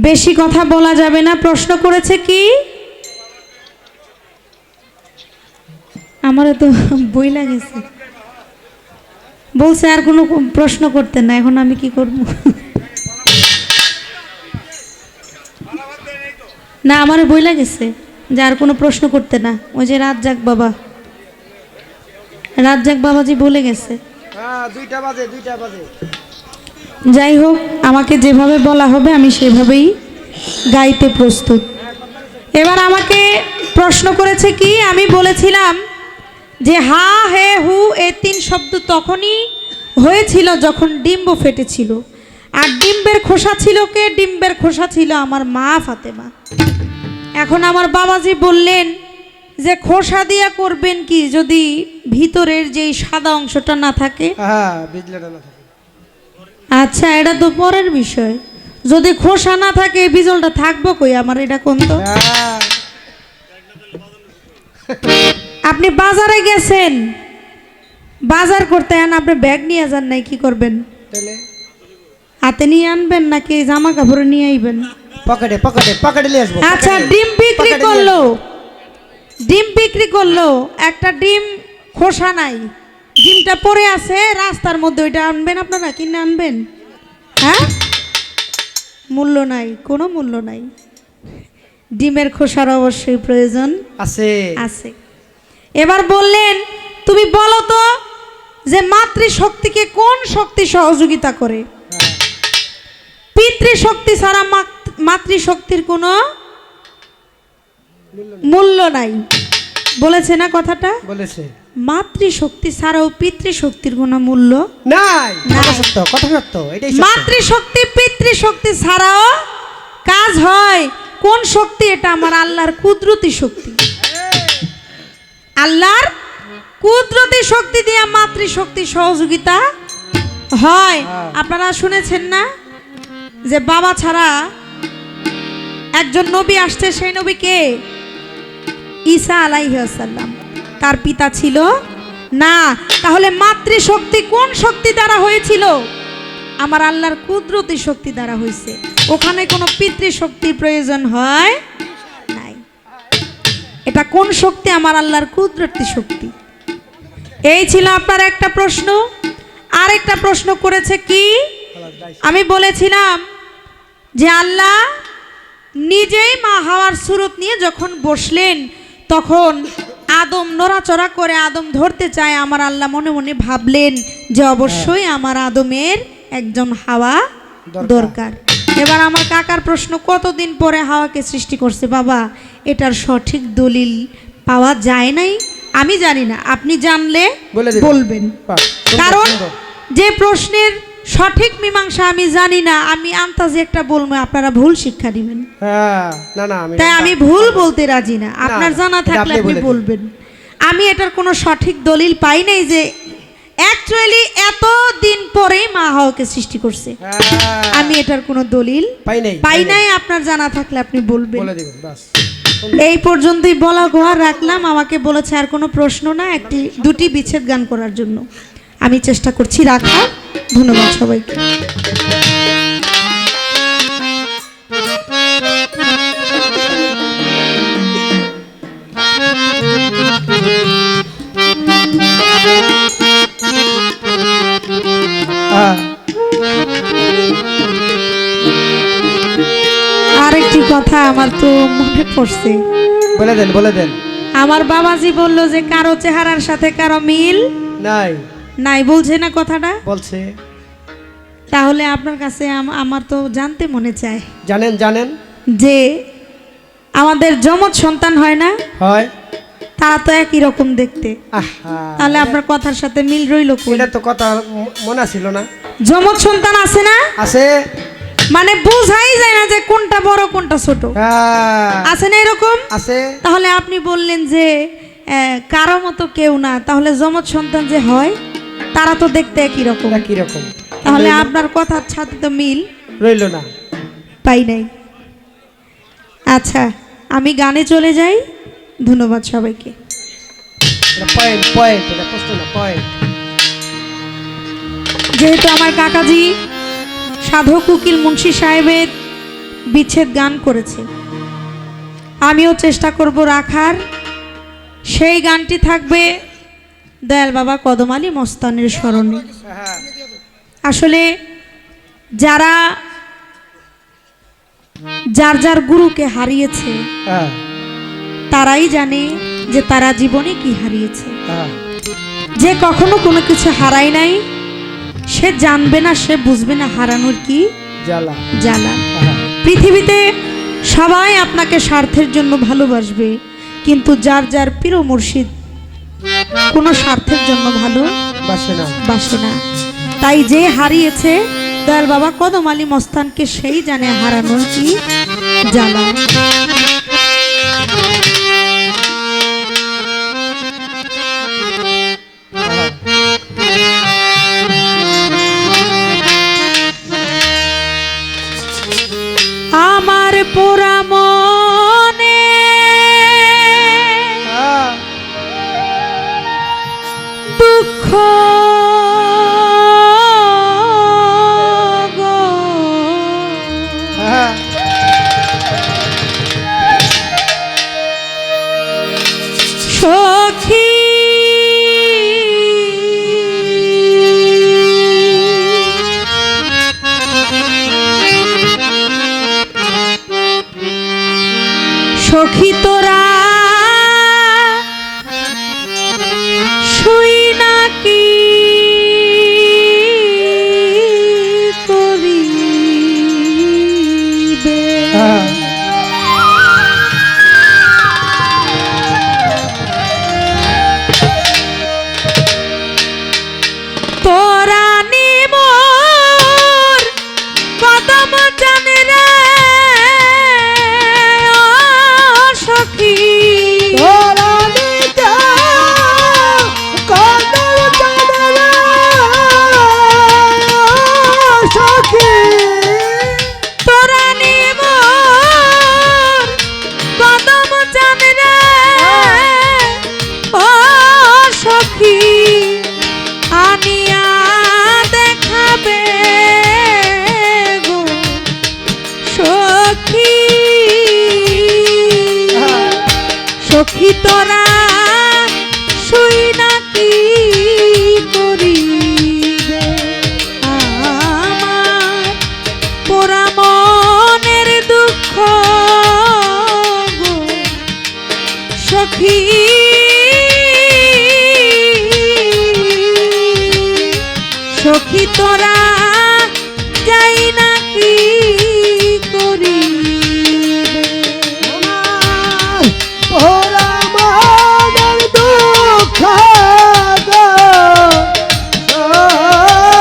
বেশি কথা বলা যাবে না। প্রশ্ন করেছে কি? আমারও তো বই লাগেছে, বলছে আর কোনো প্রশ্ন করতে না। এখন আমি কি করব? না, আমার বই লাগেছে যে আর কোনো প্রশ্ন করতে না। ওই যে রাজ্জাক বাবাজি বলে গেছে। দুইটা বাজে। যাই হোক, আমাকে যেভাবে বলা হবে আমি সেভাবেই গাইতে প্রস্তুত। এবার আমাকে প্রশ্ন করেছে কি? আমি বলেছিলাম যে হা হে হু এই তিন শব্দ তখনই হয়েছিল যখন ডিম্ব ফেটেছিল। আর ডিম্বের খোসা ছিল কে? ডিম্বের খোসা ছিল আমার মা ফাতেমা। এখন আমার বাবাজি বললেন যে খোসা দিয়া করবেন কি যদি ভিতরের যেই সাদা অংশটা না থাকে? আচ্ছা, এটা তো পরের বিষয়। যদি খোসা না থাকে বিজলটা থাকবো কই আমার? এটা কোন তো? আপনি বাজারে গেছেন, বাজার করতে আন, আপনি ব্যাগ নিয়ে যান নাই, কি করবেন? হাতে নিয়ে আনবেন নাকি জামা কাপড়ে নিয়ে আইবেন? পকেটে নিয়ে আসবো। আচ্ছা, ডিম বিক্রি করলো, একটা ডিম খোসা নাই, ডিমটা পড়ে আছে রাস্তার মধ্যে, ওইটা আনবেন আপনারা? কিনে আনবেন? হ্যাঁ, মূল্য নাই, কোনো মূল্য নাই। ডিমের খোসার অবশ্যই প্রয়োজন আছে। এবার বললেন তুমি বলো তো যে মাতৃশক্তিকে কোন শক্তি সহযোগিতা করে? পিতৃশক্তি ছাড়া মাতৃশক্তির কোনো মূল্য নাই। বলেছে না কথাটা? বলেছে। মাতৃশক্তি ছাড়াও পিতৃশক্তির কোনো মূল্য নাই। কথা সত্য। মাতৃশক্তি পিতৃশক্তি ছাড়াও কাজ হয়। কোন শক্তি? এটা আমার আল্লাহর কুদরতি শক্তি। আল্লাহর কুদরতি শক্তি দিয়ে মাতৃশক্তি সহযোগিতা হয়। আপনারা শুনেছেন না যে বাবা ছাড়া একজন নবী আসছে? সেই নবী কে? ঈসা আলাইহিস সালাম। তার পিতা ছিল না। তাহলে মাতৃশক্তি কোন শক্তি দ্বারা হয়েছিল? আমার আল্লাহর কুদরতি শক্তি দ্বারা হয়েছে। ওখানে কোনো পিতৃশক্তির প্রয়োজন হয় নাই। এটা কোন শক্তি? আমার আল্লাহর কুদরতি শক্তি। এই ছিল আপনার একটা প্রশ্ন। আরেকটা প্রশ্ন করেছে কি? আমি বলেছিলাম যে আল্লাহ নিজেই মা হাওয়ার সুরত নিয়ে যখন বসলেন তখন আদম নড়াচড়া করে আদম ধরতে চায়। আমার আল্লাহ মনে মনে ভাবলেন যে অবশ্যই আমার আদমের একজন হাওয়া দরকার। এবার আমার কাকার প্রশ্ন, কতদিন পরে হাওয়াকে সৃষ্টি করছে? বাবা, এটার সঠিক দলিল পাওয়া যায় নাই, আমি জানি না, আপনি জানলে বলবেন। কারণ যে প্রশ্নের সঠিক মীমাংসা আমি জানি না, আমি আন্তাজে একটা বলবো, আপনারা ভুল শিক্ষা দিবেন। তাই আমি ভুল বলতে রাজি না। আপনার জানা থাকলে আপনি বলবেন। আমি এটার কোনো সঠিক দলিল পাই নাই যে অ্যাকচুয়ালি এত দিন পরেই মা হাওয়াকে সৃষ্টি করছে। আমি এটার কোনো দলিল পাই নাই। আপনার জানা থাকলে আপনি বলবেন। এই পর্যন্তই বলা গোয়া রাখলাম। আমাকে বলেছে আর কোনো প্রশ্ন না, দুটি বিচ্ছেদ গান করার জন্য। আমি চেষ্টা করছি রাখার। ধন্যবাদ সবাইকে। আরেকটি কথা আমার তো মনে পড়ছে, বলে দেন। আমার বাবাজি বলল যে কারো চেহারার সাথে কারো মিল নাই। বলছে না কথাটা? বলছে। তাহলে আপনার কাছে আমার তো জানতে মনে চায়, জানেন যে আমাদের যমজ সন্তান হয় না, হয়, তারা তো একই রকম দেখতে। তাহলে আপনার কথার সাথে মিল রইল কই? এটা তো কথা মনে ছিল না। যমজ সন্তান আছে না? আছে। মানে বোঝাই যায় না যে কোনটা বড় কোনটা ছোট। আছে না এরকম? আছে। তাহলে আপনি বললেন যে কারো মতো কেউ না, তাহলে যমজ সন্তান যে হয় তারা তো দেখতে একই রকম। তাহলে আপনার কথার সাথে তো মিল রইল না, পাই নাই। আচ্ছা, আমি গানে চলে যাই। ধন্যবাদ সবাইকে। যেহেতু আমার কাকাজি সাধক উকিল মুন্সি সাহেবের বিচ্ছেদ গান করেছে, আমিও চেষ্টা করব রাখার। সেই গানটি থাকবে দয়াল বাবা কদম আলী মস্তানের স্মরণে। আসলে যারা যার যার গুরুকে হারিয়েছে হ্যাঁ তারাই জানে যে তারা জীবনে কি হারিয়েছে। হ্যাঁ যে কখনো কোনো কিছু হারায় নাই সে জানবে না, সে বুঝবে না হারানোর কি জ্বালা। জ্বালা। হ্যাঁ পৃথিবীতে সবাই আপনাকে স্বার্থের জন্য ভালোবাসবে, কিন্তু যার যার প্রিয় মুর্শিদ কোনো স্বার্থের জন্য বাসে না। ভালোবাসে না। তাই যে হারিয়েছে দয়াল বাবা কদম আলী মস্তানকে সেই জানে হারানোর কি জ্বালা। আমার পোড়া মনে হ্যাঁ দুঃখ গো, হ্যাঁ সখী সখী তোরা শুই নাকি করিবে, হ্যাঁ তোরা নিমোর কদম জানে রে ও সখী। তোরা নিতা কদম জানে রে সখী। তোরা নিমোর কদম জানে রে ও সখী, আনিয়া দেখাবে গো সখী। সখী তোরা শুই নাকি করিবে, আমার পোড়া মনের দুঃখ গো সখী। সখী তোরা যাই নাকি করিবে, ওরা মাদের দুঃখ গো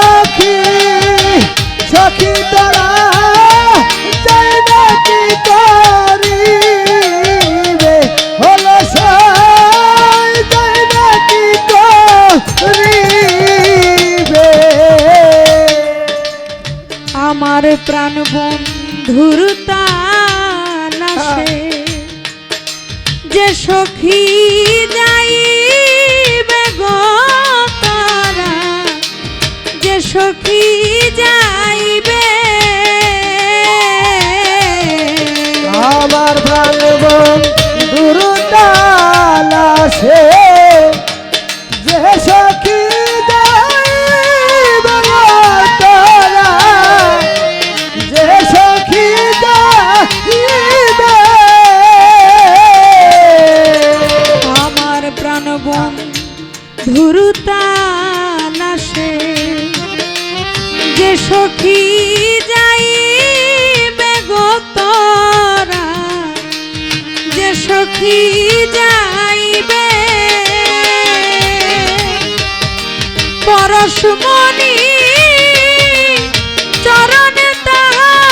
সখী। সখী তোরা যাই নাকি করিবে, হলো সই যাই নাকি করিবে। আমার প্রাণ বন্ধুর তালাশে যে সখী যাইবে গো তারা, যে সখী যাইবে আমার প্রাণ বন্ধুর তালাশে যে সখী যাইবে গো তোরা, যে সখী যাইবে। আমার প্রাণ বন্ধুর তালাশে যে সখী যাইবে গো তোরা, যে সখী যাইবে পরশমণি চরণে তাহার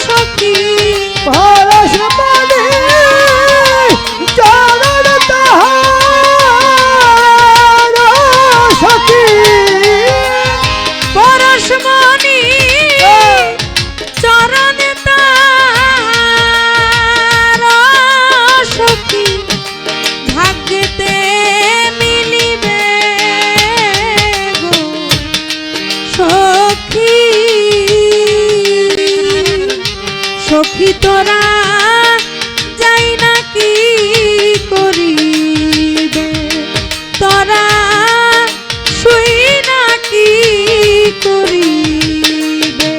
সখী। পরশমণি চরণ তাহার সখী। পরশমণি চরণে তাহার সখী, ভাগ্যেতে মিলিবে সখী তোরা যাই না কি করিবে, তোরা শুই না কি করিবে।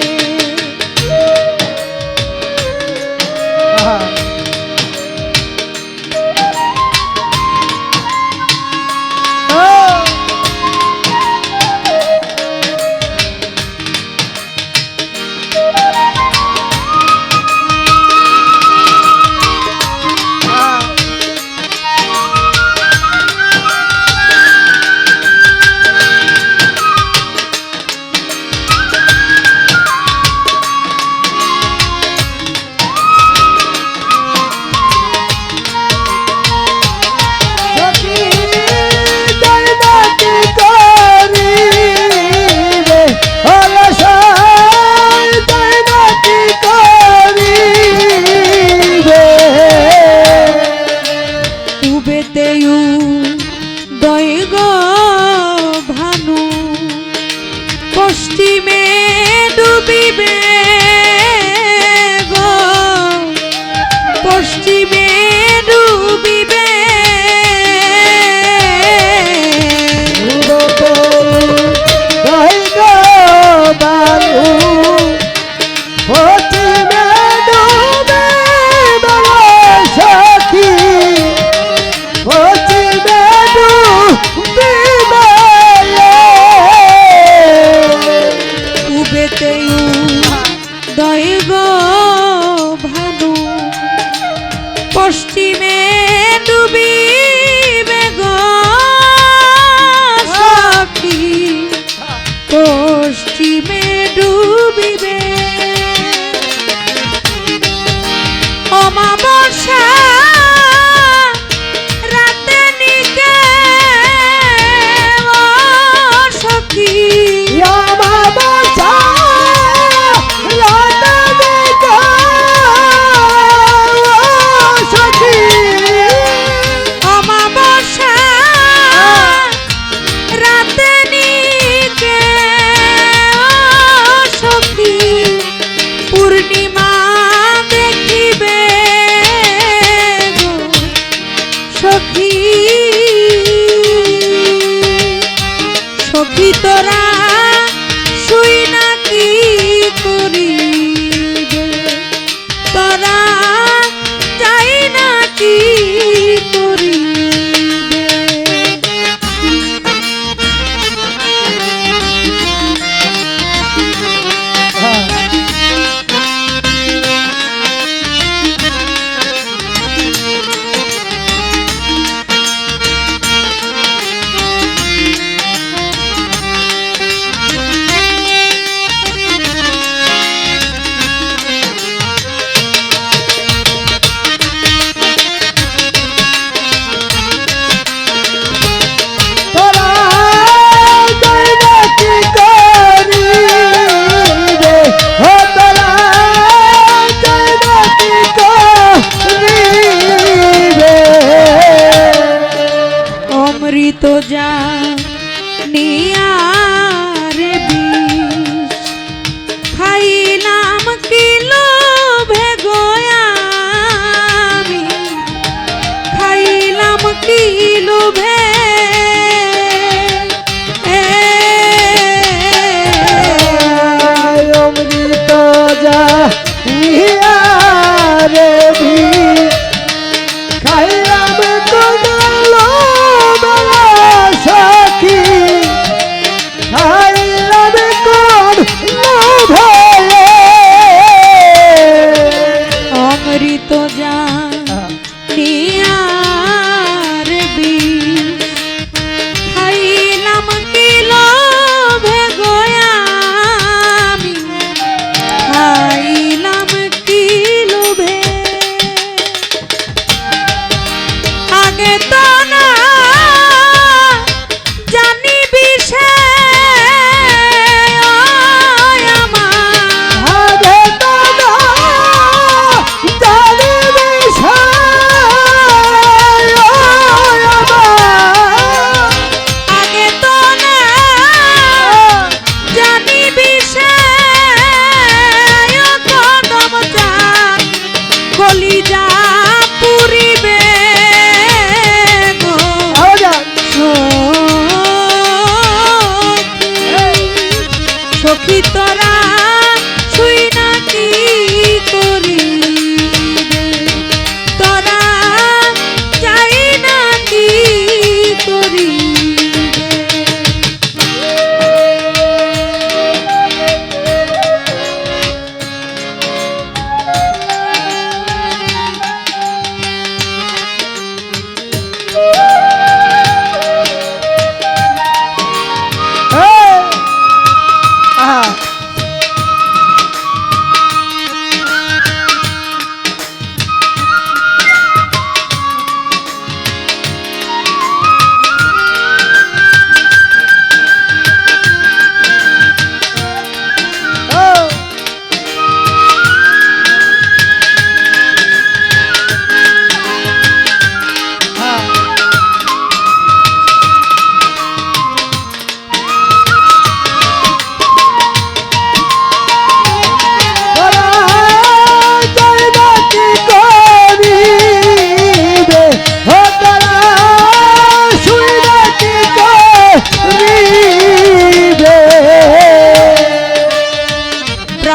পশ্চিমে ডুবিবে গো, পশ্চিমে ডুবিবে। পশ্চিমে ডুবিবে গো সখী, পশ্চিমে ডুবিবে। অমাবস্যা রাতে নিকে ও সখী, অমাবস্যা রাতে নিকে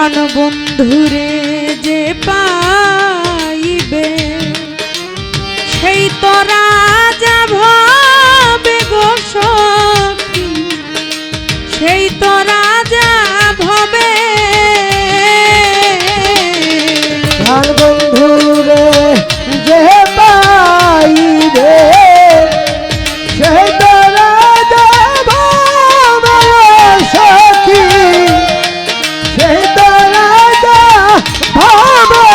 ধন বন্ধুরে যে পাইবে সেই তো রাজা ভবে গো সখী, সেই তো রাজা ভবে। ধন বন্ধুরে যে পাইবে সেই তো রাজা ভবে সখী, সেই তো রাজা ভবে।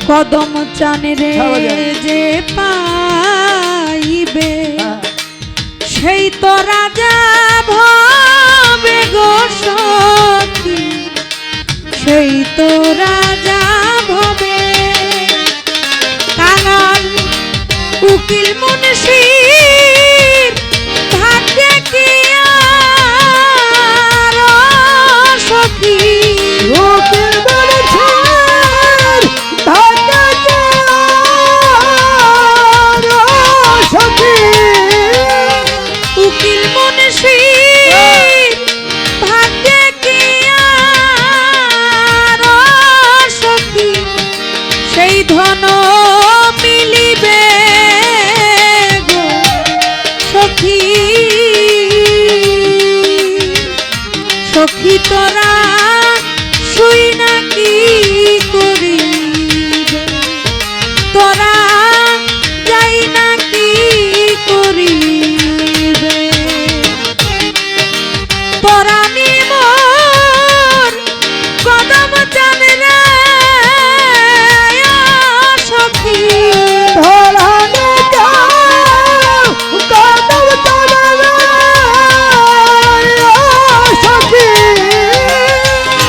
কদম চানে রে যে পাইবে সেই তো রাজা ভবে গো সখী, সেই তো রাজা ভবে। কাঙাল উকিল মুনশির ভাগ্যে কি আর সখী, উকিল মুনশির ভাগ্যে কি আর সখী, উকিল মুনশির ভাগ্যে কি আর সখী, সেই ধন মিলিবে গো সখী। সখী তোরা শুই না কি করিবে, তোরা যাই না কি করিবে, তোরা নিমোর কদম চানে রে সখী, ধরানে যাও কদম তলে সখী,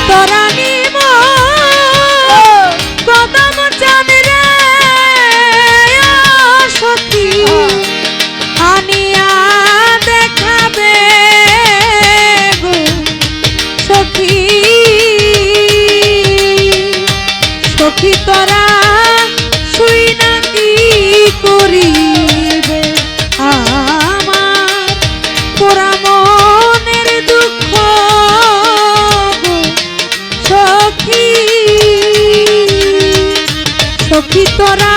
তোরা নিমোর কদম চানে রে সখী, আনিয়া দেখাবে গো সখী। সখী তোরা শুই না কি করিবে, আমার পোড়া মনের দুঃখ গো সখী। সখী তোরা